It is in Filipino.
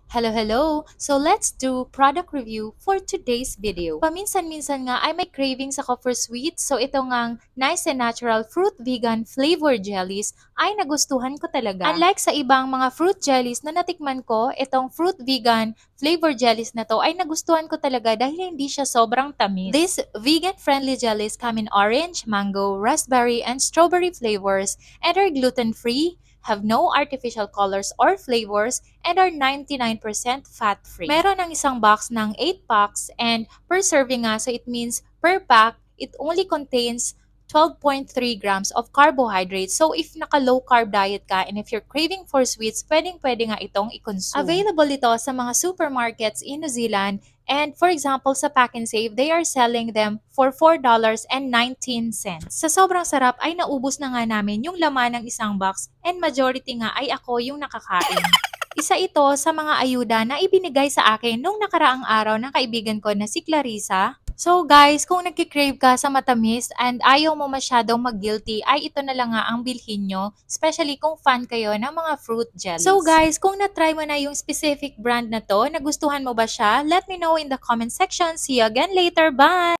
Hello! So let's do product review for today's video. Paminsan-minsan nga ay may cravings ako for sweets, so ito ngang nice and natural fruit vegan flavor jellies ay nagustuhan ko talaga. Unlike sa ibang mga fruit jellies na natikman ko, itong fruit vegan flavor jellies na to ay nagustuhan ko talaga dahil hindi siya sobrang tamis. These vegan-friendly jellies come in orange, mango, raspberry, and strawberry flavors and are gluten-free, have no artificial colors or flavors, and are 99% fat-free. Meron ng isang box ng 8 packs and per serving nga, so it means per pack, it only contains 12.3 grams of carbohydrates. So if naka-low carb diet ka and if you're craving for sweets, pwedeng-pwede nga itong i-consume. Available ito sa mga supermarkets in New Zealand. And for example, sa Pack and Save, they are selling them for $4.19. Sa sobrang sarap ay naubos na nga namin yung laman ng isang box and majority nga ay ako yung nakakain. Isa ito sa mga ayuda na ibinigay sa akin nung nakaraang araw ng kaibigan ko na si Clarissa. So guys, kung nagkikrave ka sa matamis and ayaw mo masyadong mag-guilty, ay ito na lang nga ang bilhin nyo, especially kung fan kayo ng mga fruit jellies. So guys, kung na-try mo na yung specific brand na to, nagustuhan mo ba siya? Let me know in the comment section. See you again later. Bye!